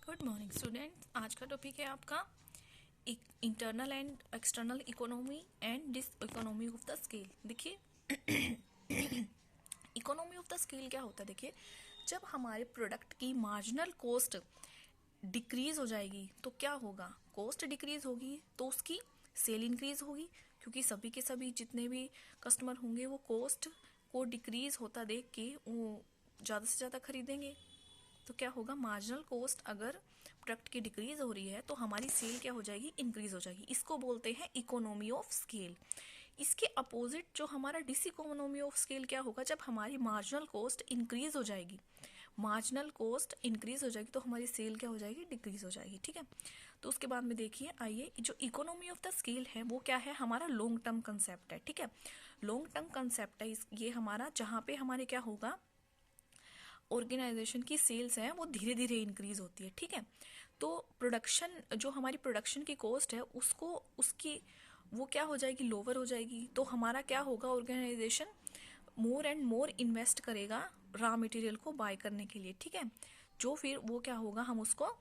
Good morning students. आज का topic है आपका internal and external economy and diseconomy of the scale. देखिए इकोनॉमी ऑफ द स्केल क्या होता है। देखिए, जब हमारे प्रोडक्ट की मार्जिनल कॉस्ट डिक्रीज हो जाएगी तो क्या होगा, कॉस्ट डिक्रीज होगी तो उसकी सेल इंक्रीज होगी, क्योंकि सभी के सभी जितने भी कस्टमर होंगे वो कॉस्ट को डिक्रीज होता देख के वो ज़्यादा से ज़्यादा खरीदेंगे। तो क्या होगा, मार्जिनल कॉस्ट अगर प्रोडक्ट की डिक्रीज हो रही है तो हमारी सेल क्या हो जाएगी, इंक्रीज हो जाएगी। इसको बोलते हैं इकोनॉमी ऑफ स्केल। इसके अपोजिट जो हमारा डिस इकोनॉमी ऑफ स्केल क्या होगा, जब हमारी मार्जिनल कॉस्ट इंक्रीज हो जाएगी, मार्जिनल कॉस्ट इंक्रीज हो जाएगी तो हमारी सेल क्या हो जाएगी, डिक्रीज हो जाएगी। ठीक है, तो उसके बाद में देखिए, आइए, जो इकोनॉमी ऑफ द स्केल है वो क्या है, हमारा लॉन्ग टर्म कंसेप्ट है। ठीक है, लॉन्ग टर्म कंसेप्ट है ये हमारा, जहाँ पे हमारे क्या होगा, ऑर्गेनाइजेशन की सेल्स हैं वो धीरे धीरे इंक्रीज होती है। ठीक है, तो प्रोडक्शन, जो हमारी प्रोडक्शन की कॉस्ट है उसको उसकी वो क्या हो जाएगी, लोअर हो जाएगी। तो हमारा क्या होगा, organisation more and more invest करेगा रॉ मटेरियल को बाय करने के लिए। ठीक है, जो फिर वो क्या होगा, हम उसको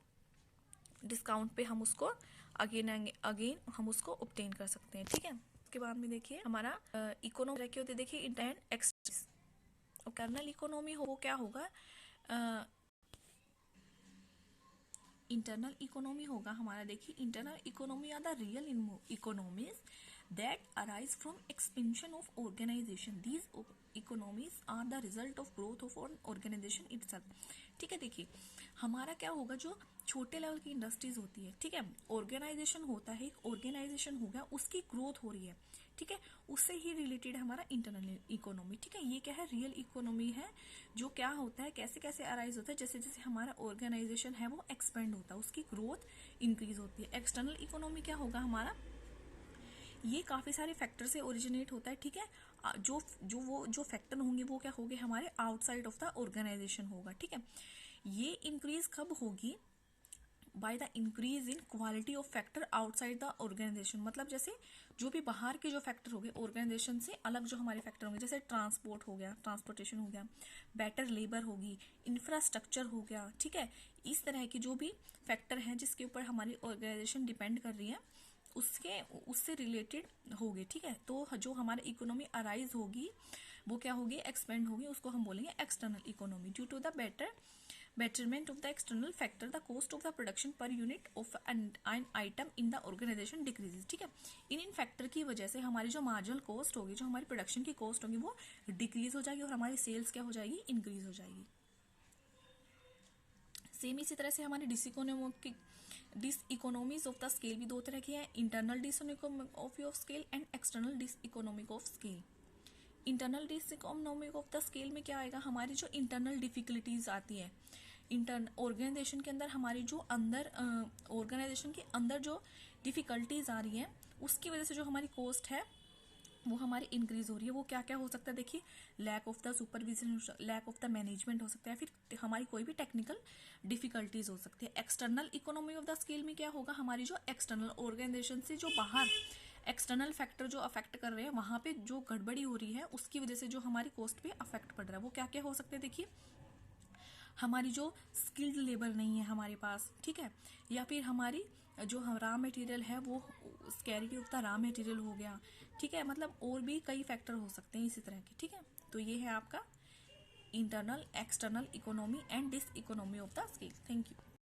डिस्काउंट पे हम उसको अगेन अगेन हम उसको ऑब्टेन कर सकते हैं। ठीक है, उसके बाद में देखिए हमारा इकोनॉमी क्या होती है। देखिए इंटरनल एक्सटर्नल इकोनॉमी हो वो क्या होगा, इंटरनल इकोनॉमी होगा हमारा। देखिए, internal economy are the real economies that arise from expansion of organisation. These economies are the result of growth of organisation itself. ठीक है, देखिए हमारा क्या होगा, जो छोटे लेवल की इंडस्ट्रीज होती है, ठीक है, ऑर्गेनाइजेशन होता है, एक ऑर्गेनाइजेशन हो गया, उसकी ग्रोथ हो रही है। ठीक है, उससे ही रिलेटेड हमारा इंटरनल इकोनॉमी। ठीक है, ये क्या है, रियल इकोनॉमी है, जो क्या होता है, कैसे कैसे अराइज होता है, जैसे जैसे हमारा ऑर्गेनाइजेशन है वो एक्सपेंड होता है, उसकी ग्रोथ इंक्रीज होती है। एक्सटर्नल इकोनॉमी क्या होगा हमारा, ये काफी सारे फैक्टर से ओरिजिनेट होता है। ठीक है, जो फैक्टर होंगे वो क्या होंगे, हमारे आउटसाइड ऑफ द ऑर्गेनाइजेशन होगा। ठीक है, ये इंक्रीज कब होगी, by the increase in quality of factor outside the organisation. मतलब जैसे जो भी बाहर के जो फैक्टर हो गए, ऑर्गेनाइजेशन से अलग जो हमारे फैक्टर होंगे, जैसे ट्रांसपोर्ट हो गया, ट्रांसपोर्टेशन हो गया, बेटर लेबर होगी, इंफ्रास्ट्रक्चर हो गया। ठीक है, इस तरह के जो भी फैक्टर हैं जिसके ऊपर हमारी ऑर्गेनाइजेशन डिपेंड कर रही है, उससे रिलेटेड होगी। ठीक है, तो जो हमारी इकोनॉमी अराइज होगी वो क्या होगी, एक्सपेंड होगी, उसको हम बोलेंगे external economy. Due to the betterment of the external factor, the cost of the production per unit of an item in the organization decreases। ठीक है, इन फैक्टर की वजह से हमारी जो मार्जिनल कॉस्ट होगी, जो हमारी प्रोडक्शन की कॉस्ट होगी वो डिक्रीज हो जाएगी और हमारी सेल्स क्या हो जाएगी, इंक्रीज हो जाएगी। सेम इसी तरह से हमारी diseconomies of the scale भी दो तरह की है, internal diseconomy of scale and external diseconomic of scale. Internal diseconomic of the scale में क्या आएगा, हमारी जो इंटरनल डिफिकल्टीज आती है ऑर्गेनाइजेशन के अंदर, हमारी जो अंदर ऑर्गेनाइजेशन के अंदर जो डिफिकल्टीज आ रही है उसकी वजह से जो हमारी कॉस्ट है वो हमारी इंक्रीज हो रही है। वो क्या क्या हो सकता है, देखिए lack of the supervision, lack of the management हो सकता है, फिर हमारी कोई भी टेक्निकल डिफिकल्टीज हो सकती है। External economy of the scale में क्या होगा, हमारी जो एक्सटर्नल ऑर्गेनाइजेशन से जो बाहर एक्सटर्नल फैक्टर जो अफेक्ट कर रहे हैं, वहां पे जो गड़बड़ी हो रही है उसकी वजह से जो हमारी कॉस्ट पे अफेक्ट पड़ रहा है, वो क्या क्या हो सकते हैं। देखिए, हमारी जो स्किल्ड लेबर नहीं है हमारे पास, ठीक है, या फिर हमारी जो रॉ मटेरियल है वो स्कैरिटी ऑफ द रॉ मटेरियल हो गया। ठीक है, मतलब और भी कई फैक्टर हो सकते हैं इसी तरह के। ठीक है, तो ये है आपका internal external economy and diseconomy of the scale. Thank you.